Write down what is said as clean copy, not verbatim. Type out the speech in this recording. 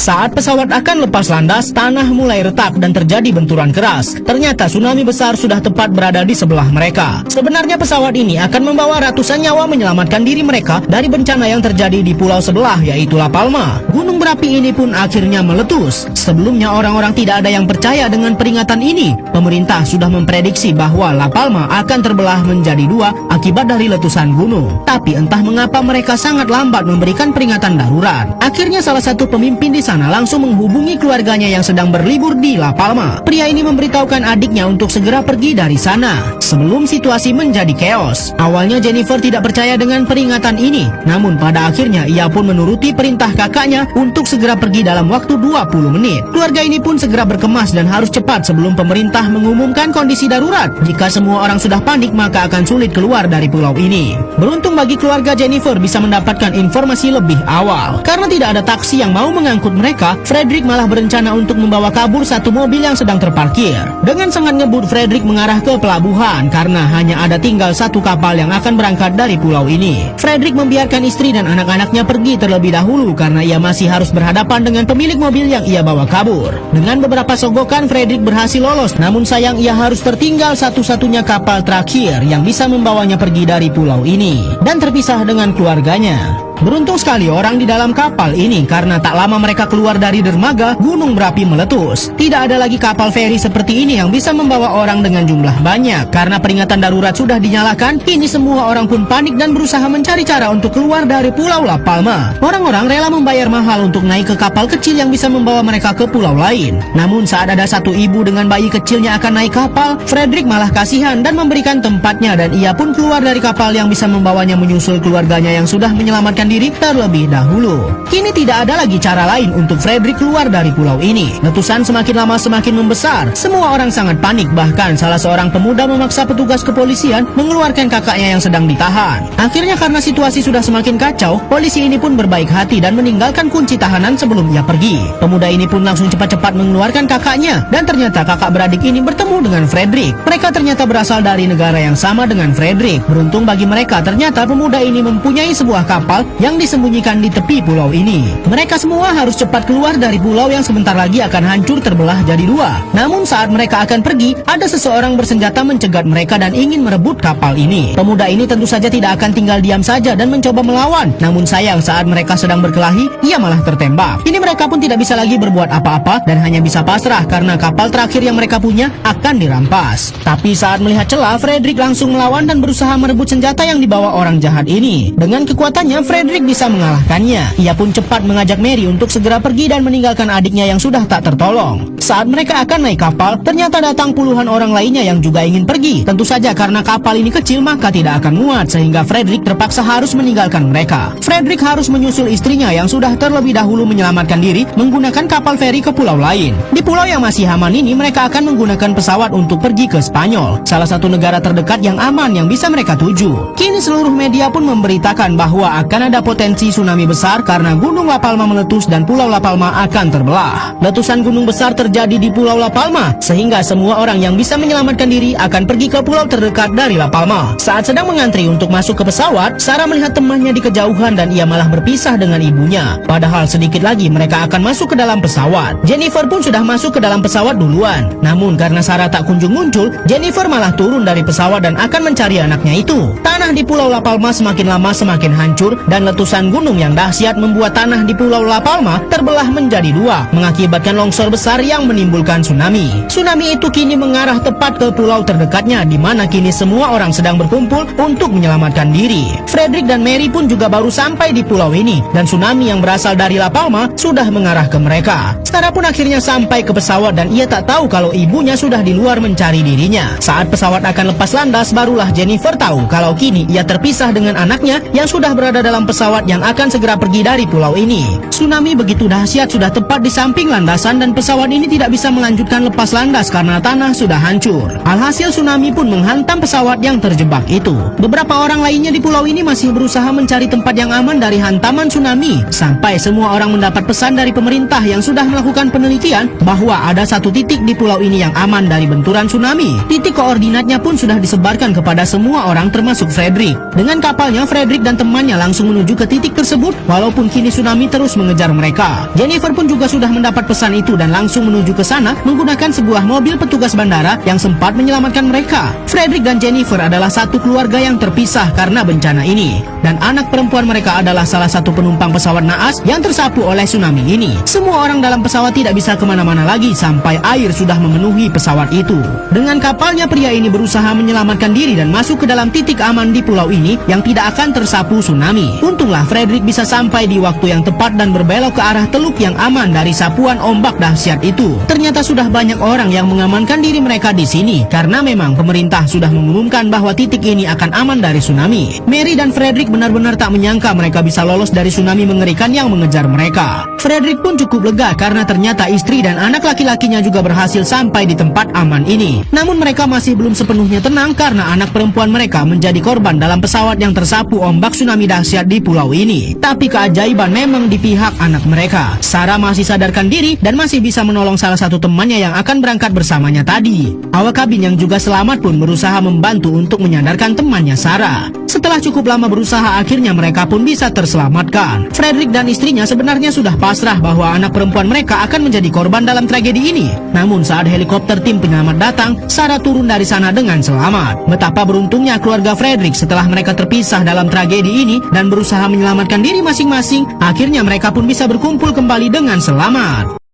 Saat pesawat akan lepas landas, tanah mulai retak dan terjadi benturan keras. Ternyata tsunami besar sudah tepat berada di sebelah mereka. Sebenarnya pesawat ini akan membawa ratusan nyawa menyelamatkan diri mereka dari bencana yang terjadi di pulau sebelah, yaitu La Palma. Gunung berapi ini pun akhirnya meletus. Sebelumnya orang-orang tidak ada yang percaya dengan peringatan ini. Pemerintah sudah memprediksi bahwa La Palma akan terbelah menjadi dua akibat dari letusan gunung. Tapi entah mengapa mereka sangat lambat memberikan peringatan darurat. Akhirnya salah satu pemimpin di sana langsung menghubungi keluarganya yang sedang berlibur di La Palma. Pria ini memberitahukan adiknya untuk segera pergi dari sana sebelum situasi menjadi chaos. Awalnya Jennifer tidak percaya dengan peringatan ini, namun pada akhirnya ia pun menuruti perintah kakaknya untuk segera pergi dalam waktu 20 menit. Keluarga ini pun segera berkemas dan harus cepat sebelum pemerintah mengumumkan kondisi darurat. Jika semua orang sudah panik, maka akan sulit keluar dari pulau ini. Beruntung bagi keluarga Jennifer bisa mendapatkan informasi lebih awal. Karena tidak ada taksi yang mau mengangkut mereka, Frederick malah berencana untuk membawa kabur satu mobil yang sedang terparkir. Dengan sangat ngebut, Frederick mengarah ke pelabuhan karena hanya ada tinggal satu kapal yang akan berangkat dari pulau ini. Frederick membiarkan istri dan anak-anaknya pergi terlebih dahulu karena ia masih harus berhadapan dengan pemilik mobil yang ia bawa kabur. Dengan beberapa sogokan, Frederick berhasil lolos, namun sayang ia harus tertinggal satu-satunya kapal terakhir yang bisa membawanya pergi dari pulau ini dan terpisah dengan keluarganya. Beruntung sekali orang di dalam kapal ini karena tak lama mereka keluar dari dermaga, gunung berapi meletus. Tidak ada lagi kapal feri seperti ini yang bisa membawa orang dengan jumlah banyak. Karena peringatan darurat sudah dinyalakan, kini semua orang pun panik dan berusaha mencari cara untuk keluar dari pulau La Palma. Orang-orang rela membayar mahal untuk naik ke kapal kecil yang bisa membawa mereka ke pulau lain. Namun saat ada satu ibu dengan bayi kecilnya akan naik kapal, Frederick malah kasihan dan memberikan tempatnya dan ia pun keluar dari kapal yang bisa membawanya menyusul keluarganya yang sudah menyelamatkan diri terlebih dahulu. Kini tidak ada lagi cara lain untuk Frederick keluar dari pulau ini. Letusan semakin lama semakin membesar. Semua orang sangat panik, bahkan salah seorang pemuda memaksa petugas kepolisian mengeluarkan kakaknya yang sedang ditahan. Akhirnya karena situasi sudah semakin kacau, polisi ini pun berbaik hati dan meninggalkan kunci tahanan sebelum ia pergi. Pemuda ini pun langsung cepat-cepat mengeluarkan kakaknya dan ternyata kakak beradik ini bertemu dengan Frederick. Mereka ternyata berasal dari negara yang sama dengan Frederick. Beruntung bagi mereka, ternyata pemuda ini mempunyai sebuah kapal yang disembunyikan di tepi pulau ini. Mereka semua harus cepat keluar dari pulau yang sebentar lagi akan hancur terbelah jadi dua. Namun saat mereka akan pergi, ada seseorang bersenjata mencegat mereka dan ingin merebut kapal ini. Pemuda ini tentu saja tidak akan tinggal diam saja dan mencoba melawan. Namun sayang, saat mereka sedang berkelahi, ia malah tertembak. Kini mereka pun tidak bisa lagi berbuat apa-apa dan hanya bisa pasrah karena kapal terakhir yang mereka punya akan dirampas. Tapi saat melihat celah, Frederick langsung melawan dan berusaha merebut senjata yang dibawa orang jahat ini. Dengan kekuatannya, Frederick bisa mengalahkannya. Ia pun cepat mengajak Mary untuk segera pergi dan meninggalkan adiknya yang sudah tak tertolong. Saat mereka akan naik kapal, ternyata datang puluhan orang lainnya yang juga ingin pergi. Tentu saja karena kapal ini kecil maka tidak akan muat sehingga Frederick terpaksa harus meninggalkan mereka. Frederick harus menyusul istrinya yang sudah terlebih dahulu menyelamatkan diri menggunakan kapal feri ke pulau lain. Di pulau yang masih aman ini mereka akan menggunakan pesawat untuk pergi ke Spanyol, salah satu negara terdekat yang aman yang bisa mereka tuju. Kini seluruh media pun memberitakan bahwa akan ada potensi tsunami besar karena gunung La Palma meletus dan pulau La Palma akan terbelah. Letusan gunung besar terjadi di pulau La Palma sehingga semua orang yang bisa menyelamatkan diri akan pergi ke pulau terdekat dari La Palma. Saat sedang mengantri untuk masuk ke pesawat, Sarah melihat temannya di kejauhan dan ia malah berpisah dengan ibunya. Padahal sedikit lagi mereka akan masuk ke dalam pesawat. Jennifer pun sudah masuk ke dalam pesawat duluan. Namun karena Sarah tak kunjung muncul, Jennifer malah turun dari pesawat dan akan mencari anaknya itu. Tanah di pulau La Palma semakin lama semakin hancur dan letusan gunung yang dahsyat membuat tanah di pulau La Palma terbelah menjadi dua, mengakibatkan longsor besar yang menimbulkan tsunami. Tsunami itu kini mengarah tepat ke pulau terdekatnya di mana kini semua orang sedang berkumpul untuk menyelamatkan diri. Frederick dan Mary pun juga baru sampai di pulau ini dan tsunami yang berasal dari La Palma sudah mengarah ke mereka. Sarah pun akhirnya sampai ke pesawat dan ia tak tahu kalau ibunya sudah di luar mencari dirinya. Saat pesawat akan lepas landas, barulah Jennifer tahu kalau kini ia terpisah dengan anaknya yang sudah berada dalam pesawat yang akan segera pergi dari pulau ini. Tsunami begitu dahsyat sudah tepat di samping landasan dan pesawat ini tidak bisa melanjutkan lepas landas karena tanah sudah hancur. Alhasil tsunami pun menghantam pesawat yang terjebak itu. Beberapa orang lainnya di pulau ini masih berusaha mencari tempat yang aman dari hantaman tsunami sampai semua orang mendapat pesan dari pemerintah yang sudah melakukan penelitian bahwa ada satu titik di pulau ini yang aman dari benturan tsunami. Titik koordinatnya pun sudah disebarkan kepada semua orang termasuk Frederick. Dengan kapalnya, Frederick dan temannya langsung menuju menuju ke titik tersebut, walaupun kini tsunami terus mengejar mereka. Jennifer pun juga sudah mendapat pesan itu dan langsung menuju ke sana menggunakan sebuah mobil petugas bandara yang sempat menyelamatkan mereka. Frederick dan Jennifer adalah satu keluarga yang terpisah karena bencana ini, dan anak perempuan mereka adalah salah satu penumpang pesawat naas yang tersapu oleh tsunami ini. Semua orang dalam pesawat tidak bisa kemana-mana lagi sampai air sudah memenuhi pesawat itu. Dengan kapalnya, pria ini berusaha menyelamatkan diri dan masuk ke dalam titik aman di pulau ini yang tidak akan tersapu tsunami. Untunglah Frederick bisa sampai di waktu yang tepat dan berbelok ke arah teluk yang aman dari sapuan ombak dahsyat itu. Ternyata sudah banyak orang yang mengamankan diri mereka di sini karena memang pemerintah sudah mengumumkan bahwa titik ini akan aman dari tsunami. Mary dan Frederick benar-benar tak menyangka mereka bisa lolos dari tsunami mengerikan yang mengejar mereka. Frederick pun cukup lega karena ternyata istri dan anak laki-lakinya juga berhasil sampai di tempat aman ini. Namun mereka masih belum sepenuhnya tenang karena anak perempuan mereka menjadi korban dalam pesawat yang tersapu ombak tsunami dahsyat di pulau ini. Tapi keajaiban memang di pihak anak mereka. Sarah masih sadarkan diri dan masih bisa menolong salah satu temannya yang akan berangkat bersamanya tadi. Awak kabin yang juga selamat pun berusaha membantu untuk menyadarkan temannya Sarah. Setelah cukup lama berusaha, akhirnya mereka pun bisa terselamatkan. Frederick dan istrinya sebenarnya sudah pasrah bahwa anak perempuan mereka akan menjadi korban dalam tragedi ini. Namun saat helikopter tim penyelamat datang, Sarah turun dari sana dengan selamat. Betapa beruntungnya keluarga Frederick setelah mereka terpisah dalam tragedi ini dan berusaha menyelamatkan diri masing-masing, akhirnya mereka pun bisa berkumpul kembali dengan selamat.